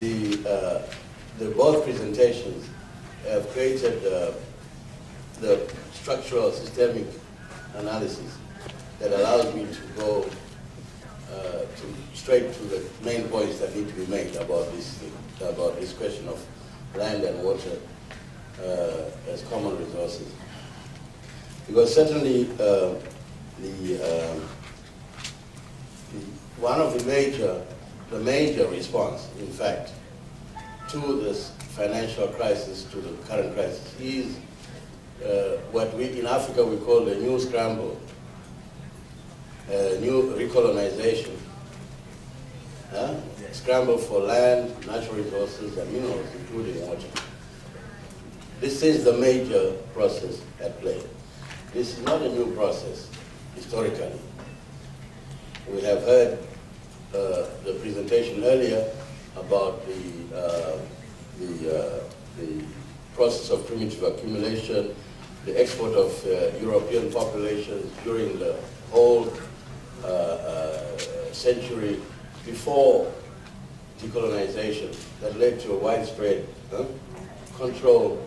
The both presentations have created the structural systemic analysis that allows me to go straight to the main points that need to be made about this question of land and water as common resources. Because certainly one of the major response, in fact, to this financial crisis, to the current crisis, is what we in Africa we call the new scramble, new recolonization, scramble for land, natural resources, and minerals, including water. This is the major process at play. This is not a new process, historically. We have heard the presentation earlier about the process of primitive accumulation, the export of European populations during the whole century before decolonization that led to a widespread control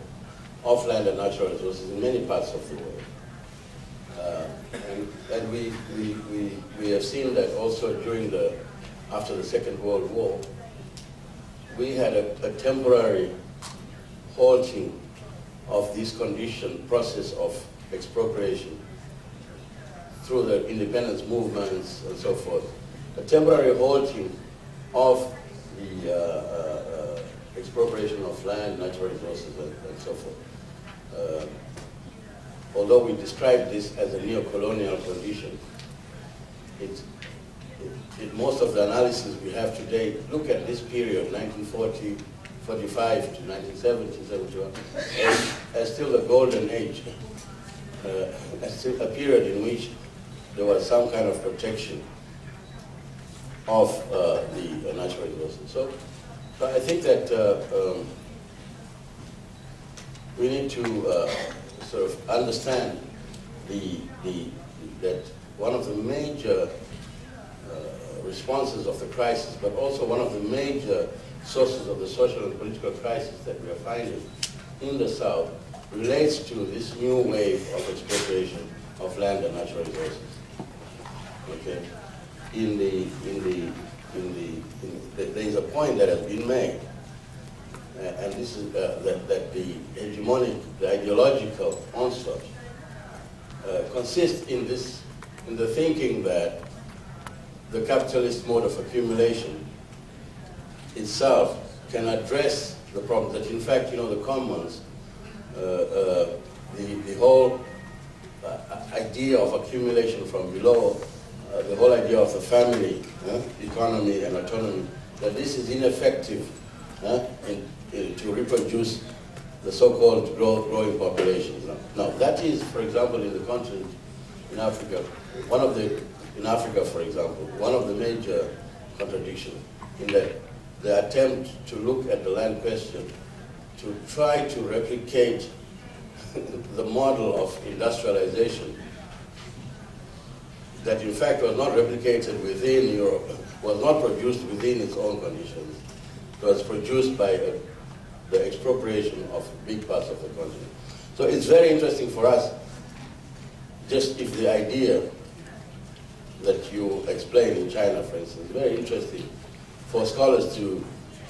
of land and natural resources in many parts of the world. And we have seen that also after the Second World War, we had a temporary halting of this process of expropriation through the independence movements and so forth. A temporary halting of the expropriation of land, natural resources, and so forth. Although we describe this as a neo-colonial condition, most of the analysis we have today look at this period, 1940, 45 to 1970, 71, as still the golden age, as still a period in which there was some kind of protection of the natural resources. So I think that we need to sort of understand that one of the major responses of the crisis, but also one of the major sources of the social and political crisis that we are finding in the South relates to this new wave of expropriation of land and natural resources. Okay, there is a point that has been made, and this is that the hegemonic, the ideological onslaught consists in the thinking that the capitalist mode of accumulation itself can address the problem, that in fact, the commons, the whole idea of accumulation from below, the whole idea of the family, economy and autonomy, that this is ineffective to reproduce the so-called growing populations. Now, that is, for example, in the continent, in Africa, in Africa, for example, one of the major contradictions in that the attempt to look at the land question to try to replicate the model of industrialization that in fact was not replicated within Europe, was not produced within its own conditions. It was produced by the expropriation of big parts of the continent. So it's very interesting for us, just if the idea that you explain in China, for instance, very interesting for scholars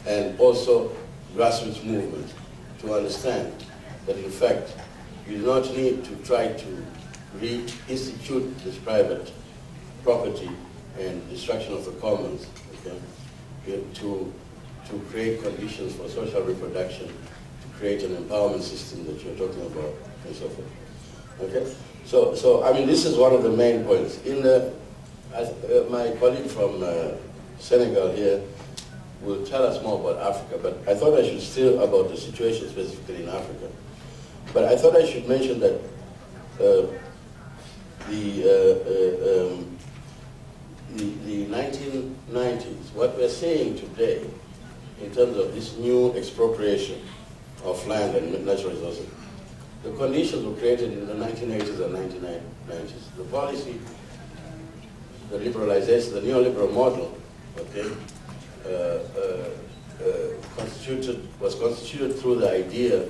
and also grassroots movements to understand that in fact you do not need to try to reinstitute this private property and destruction of the commons, okay, to create conditions for social reproduction, to create an empowerment system that you're talking about, and so forth. Okay, so I mean, this is one of the main points. My colleague from Senegal here will tell us more about Africa, but I thought I should still about the situation specifically in Africa. But I thought I should mention that the 1990s, what we're seeing today in terms of this new expropriation of land and natural resources, the conditions were created in the 1980s and 1990s. The policy, the liberalization, the neoliberal model, okay, was constituted through the idea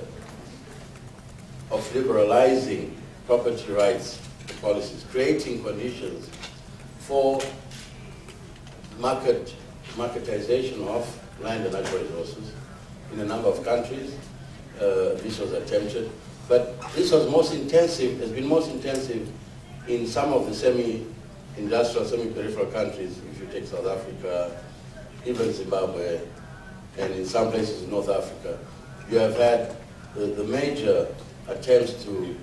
of liberalizing property rights policies, creating conditions for marketization of land and natural resources in a number of countries. This was attempted, but this was most intensive, has been most intensive in some of the semi-industrial, semi-peripheral countries. If you take South Africa, even Zimbabwe, and in some places in North Africa, you have had the major attempts to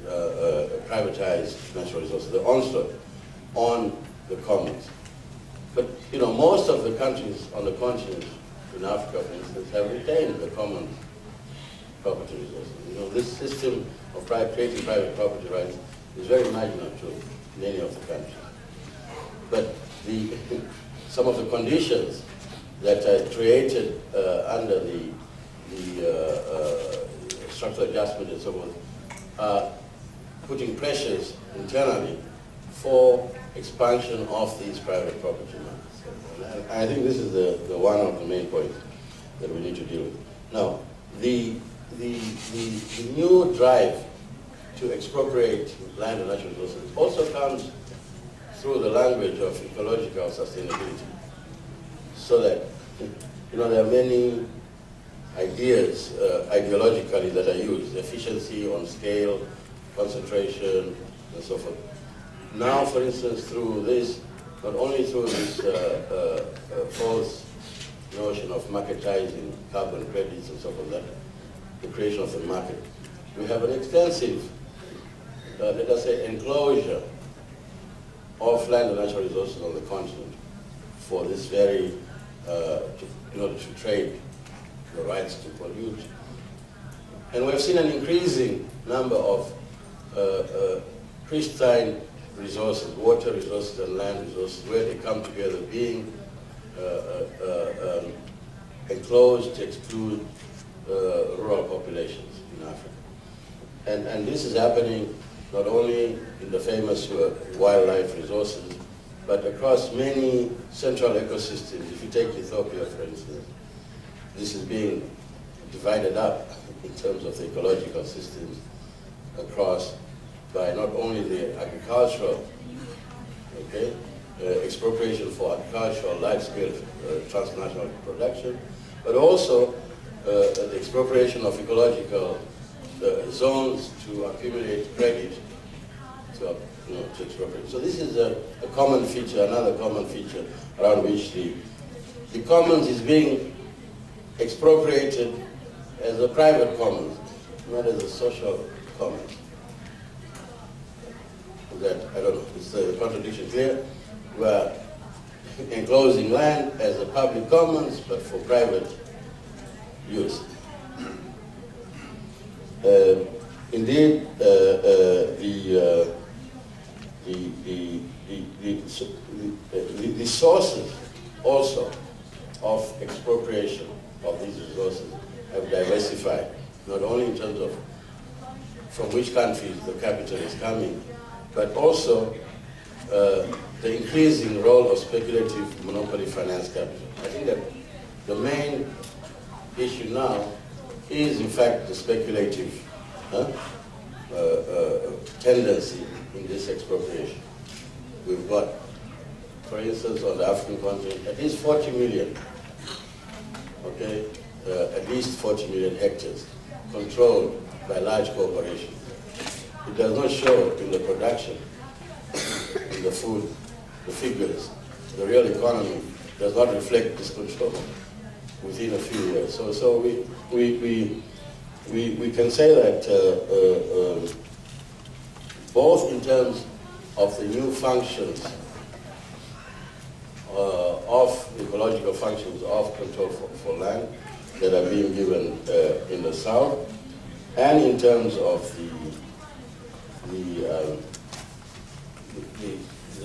privatize natural resources, the onslaught on the commons. But most of the countries on the continent, in Africa, for instance, have retained the common property resources. This system of creating private property rights is very marginal to many of the countries. But some of the conditions that are created under the structural adjustment and so forth are putting pressures internally for expansion of these private property markets. And I think this is the one of the main points that we need to deal with. Now, the new drive to expropriate land and natural resources also comes through the language of ecological sustainability. So that, there are many ideas ideologically that are used: efficiency on scale, concentration, and so forth. Now, for instance, through this, not only through this false notion of marketizing carbon credits and so forth, that the creation of the market, we have an extensive, let us say, enclosure of land and natural resources on the continent for this very, in order to trade the rights to pollute. And we've seen an increasing number of pristine resources, water resources and land resources, where they come together, being enclosed to exclude rural populations in Africa. And this is happening not only in the famous wildlife resources, but across many central ecosystems. If you take Ethiopia, for instance, this is being divided up in terms of the ecological systems across by not only the agricultural, expropriation for agricultural large-scale transnational production, but also the expropriation of ecological zones to accumulate credit to expropriate. So this is a common feature, another common feature around which the commons is being expropriated as a private commons, not as a social commons. That, I don't know, is the contradiction clear? We're enclosing land as a public commons, but for private use. Indeed, the sources also of expropriation of these resources have diversified, not only in terms of from which countries the capital is coming, but also the increasing role of speculative monopoly finance capital. I think that the main issue now is, in fact, the speculative tendency in this expropriation. We've got, for instance, on the African continent, at least 40 million, at least 40 million hectares controlled by large corporations. It does not show in the production, in the food, the figures. The real economy does not reflect this control within a few years. So we can say that both in terms of the new functions of ecological functions of control for land that are being given in the South, and in terms of the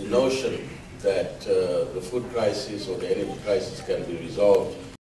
notion that the food crisis or the energy crisis can be resolved